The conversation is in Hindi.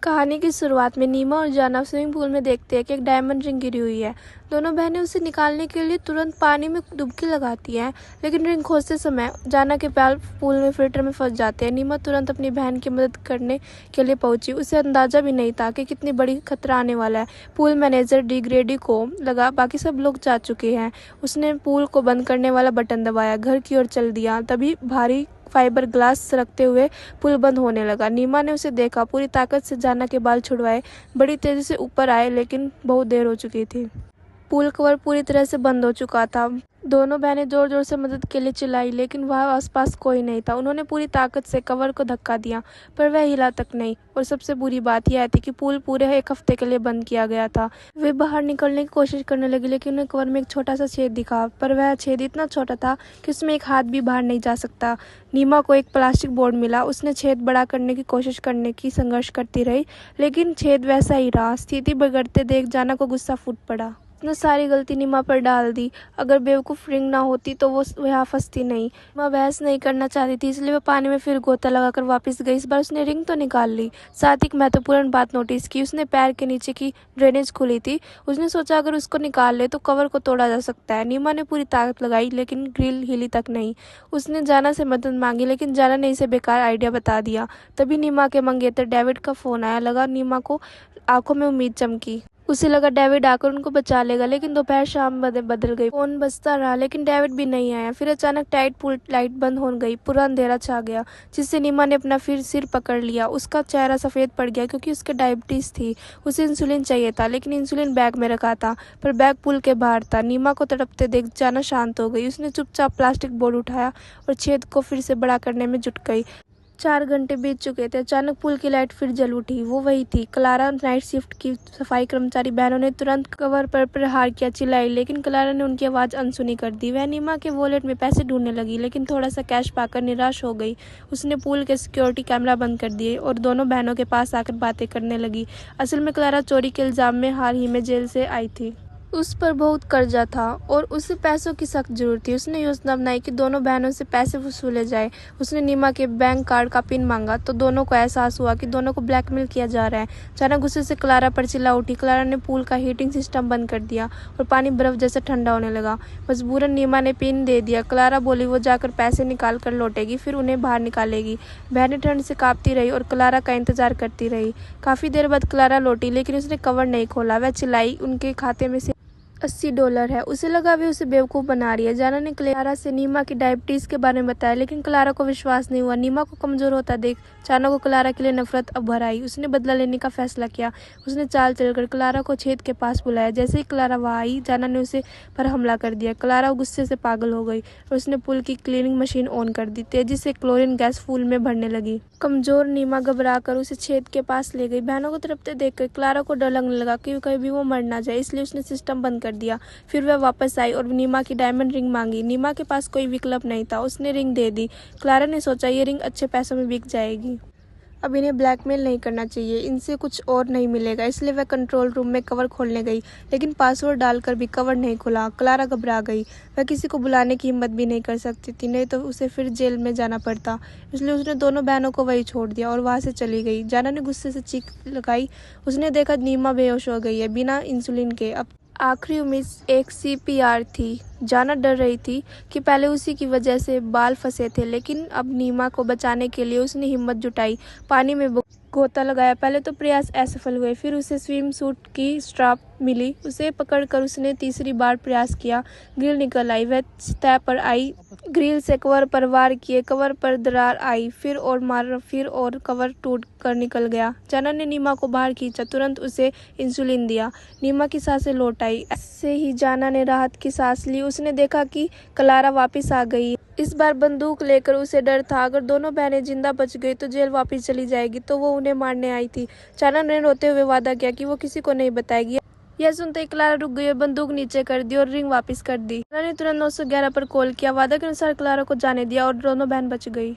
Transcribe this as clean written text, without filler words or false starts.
कहानी की शुरुआत में नीमा और जाना स्विमिंग पूल में देखते हैं कि एक डायमंड रिंग गिरी हुई है। दोनों बहनें उसे निकालने के लिए तुरंत पानी में डुबकी लगाती हैं, लेकिन रिंग खोजते समय जाना के पैर पूल में फिल्टर में फंस जाते हैं। नीमा तुरंत अपनी बहन की मदद करने के लिए पहुंची। उसे अंदाजा भी नहीं था कि कितनी बड़ी खतरा आने वाला है। पूल मैनेजर डी ग्रेडी को लगा बाकी सब लोग जा चुके हैं। उसने पूल को बंद करने वाला बटन दबाया, घर की ओर चल दिया। तभी भारी फाइबर ग्लास सरकते हुए पुल बंद होने लगा। नीमा ने उसे देखा, पूरी ताकत से जाना के बाल छुड़वाए, बड़ी तेजी से ऊपर आए, लेकिन बहुत देर हो चुकी थी। पूल कवर पूरी तरह से बंद हो चुका था। दोनों बहनें जोर जोर से मदद के लिए चिल्लाई, लेकिन वहाँ आसपास कोई नहीं था। उन्होंने पूरी ताकत से कवर को धक्का दिया, पर वह हिला तक नहीं। और सबसे बुरी बात यह थी कि पूल पूरे 1 हफ्ते के लिए बंद किया गया था। वे बाहर निकलने की कोशिश करने लगी, लेकिन उन्हें कवर में एक छोटा सा छेद दिखा, पर वह छेद इतना छोटा था कि उसमें एक हाथ भी बाहर नहीं जा सकता। नीमा को एक प्लास्टिक बोर्ड मिला। उसने छेद बड़ा करने की कोशिश करने की संघर्ष करती रही, लेकिन छेद वैसा ही रहा। स्थिति बिगड़ते देख जाना को गुस्सा फूट पड़ा। उसने सारी गलती नीमा पर डाल दी। अगर बेवकूफ़ रिंग ना होती तो वो यहाँ फंसती नहीं। नीमा बहस नहीं करना चाहती थी, इसलिए वह पानी में फिर गोता लगाकर वापस गई। इस बार उसने रिंग तो निकाल ली, साथ ही एक महत्वपूर्ण बात नोटिस की। उसने पैर के नीचे की ड्रेनेज खुली थी। उसने सोचा अगर उसको निकाल ले तो कवर को तोड़ा जा सकता है। नीमा ने पूरी ताकत लगाई, लेकिन ग्रिल हिली तक नहीं। उसने जाना से मदद मांगी, लेकिन जाना ने इसे बेकार आइडिया बता दिया। तभी नीमा के मंगेतर डेविड का फोन आया। लगा नीमा को आंखों में उम्मीद चमकी। उसे लगा डेविड आकर उनको बचा लेगा, लेकिन दोपहर शाम बदल गई। फोन बजता रहा, लेकिन डेविड भी नहीं आया। फिर अचानक टाइट पूल लाइट बंद हो गई। पूरा अंधेरा छा गया, जिससे नीमा ने अपना फिर सिर पकड़ लिया। उसका चेहरा सफ़ेद पड़ गया, क्योंकि उसके डायबिटीज़ थी। उसे इंसुलिन चाहिए था, लेकिन इंसुलिन बैग में रखा था, पर बैग पुल के बाहर था। नीमा को तड़पते देख जाना शांत हो गई। उसने चुपचाप प्लास्टिक बोर्ड उठाया और छेद को फिर से बड़ा करने में जुट गई। 4 घंटे बीत चुके थे। अचानक पुल की लाइट फिर जल उठी। वो वही थी, क्लारा, नाइट शिफ्ट की सफाई कर्मचारी। बहनों ने तुरंत कवर पर प्रहार किया, चिल्लाई, लेकिन क्लारा ने उनकी आवाज़ अनसुनी कर दी। वह नीमा के वॉलेट में पैसे ढूंढने लगी, लेकिन थोड़ा सा कैश पाकर निराश हो गई। उसने पुल के सिक्योरिटी कैमरा बंद कर दिए और दोनों बहनों के पास आकर बातें करने लगी। असल में क्लारा चोरी के इल्ज़ाम में हाल ही में जेल से आई थी। उस पर बहुत कर्जा था और उसे पैसों की सख्त जरूरत थी। उसने योजना बनाई कि दोनों बहनों से पैसे वसूले जाए। उसने नीमा के बैंक कार्ड का पिन मांगा, तो दोनों को एहसास हुआ कि दोनों को ब्लैकमेल किया जा रहा है। अचानक गुस्से से क्लारा पर चिल्ला उठी। क्लारा ने पूल का हीटिंग सिस्टम बंद कर दिया और पानी बर्फ जैसे ठंडा होने लगा। मजबूरन नीमा ने पिन दे दिया। क्लारा बोली वो जाकर पैसे निकाल कर लौटेगी, फिर उन्हें बाहर निकालेगी। बहनें ठंड से कांपती रही और क्लारा का इंतजार करती रही। काफ़ी देर बाद क्लारा लौटी, लेकिन उसने कवर नहीं खोला। वह चिल्लाई, उनके खाते में से $80 है। उसे लगा वे उसे बेवकूफ़ बना रही है। जाना ने क्लारा से नीमा की डायबिटीज़ के बारे में बताया, लेकिन क्लारा को विश्वास नहीं हुआ। नीमा को कमज़ोर होता देख जाना को क्लारा के लिए नफरत अब भर आई। उसने बदला लेने का फैसला किया। उसने चाल चलकर क्लारा को छेद के पास बुलाया। जैसे ही क्लारा वहाँ आई, जाना ने उसे पर हमला कर दिया। क्लारा गुस्से से पागल हो गई और उसने पुल की क्लीनिंग मशीन ऑन कर दी। तेजी से क्लोरीन गैस पुल में भरने लगी। कमज़ोर नीमा घबरा कर उसे छेद के पास ले गई। बहनों को तड़पते देखकर क्लारा को डर लगने लगा कि कभी वो मर ना जाए, इसलिए उसने सिस्टम बंद कर दिया। फिर वह वापस आई और नीमा की डायमंड रिंग मांगी। नीमा के पास कोई विकल्प नहीं था। उसने रिंग दे दी। क्लारा ने सोचा ये रिंग अच्छे पैसों में बिक जाएगी। अब इन्हें ब्लैकमेल नहीं करना चाहिए, इनसे कुछ और नहीं मिलेगा। इसलिए वह कंट्रोल रूम में कवर खोलने गई, लेकिन पासवर्ड डालकर भी कवर नहीं खुला। क्लारा घबरा गई। वह किसी को बुलाने की हिम्मत भी नहीं कर सकती थी, नहीं तो उसे फिर जेल में जाना पड़ता। इसलिए उसने दोनों बहनों को वहीं छोड़ दिया और वहाँ से चली गई। जाना ने गुस्से से चीख लगाई। उसने देखा नीमा बेहोश हो गई है, बिना इंसुलिन के। अब आखिरी उम्मीद एक CPR थी। जाना डर रही थी कि पहले उसी की वजह से बाल फंसे थे, लेकिन अब नीमा को बचाने के लिए उसने हिम्मत जुटाई। पानी में गोता लगाया। पहले तो प्रयास असफल हुए, फिर उसे स्विम सूट की स्ट्रैप मिली। उसे पकड़कर उसने तीसरी बार प्रयास किया। ग्रिल निकल आई। वह सतह पर आई। ग्रिल से कवर पर वार किए। कवर पर दरार आई। फिर और मार, फिर और कवर टूट कर निकल गया। जाना ने नीमा को बाहर खींचा, तुरंत उसे इंसुलिन दिया। नीमा की सांसें लौट आई। ऐसे ही जाना ने राहत की सांस ली। उसने देखा कि क्लारा वापस आ गई। इस बार बंदूक लेकर। उसे डर था अगर दोनों बहनें जिंदा बच गई तो जेल वापस चली जाएगी, तो वो उन्हें मारने आई थी। जाना ने रोते हुए वादा किया कि वो किसी को नहीं बताएगी। यह सुनते ही क्लारा रुक गई और बंदूक नीचे कर दी और रिंग वापस कर दी। जाना ने तुरंत 911 पर कॉल किया। वादा के अनुसार क्लारा को जाने दिया और दोनों बहन बच गई।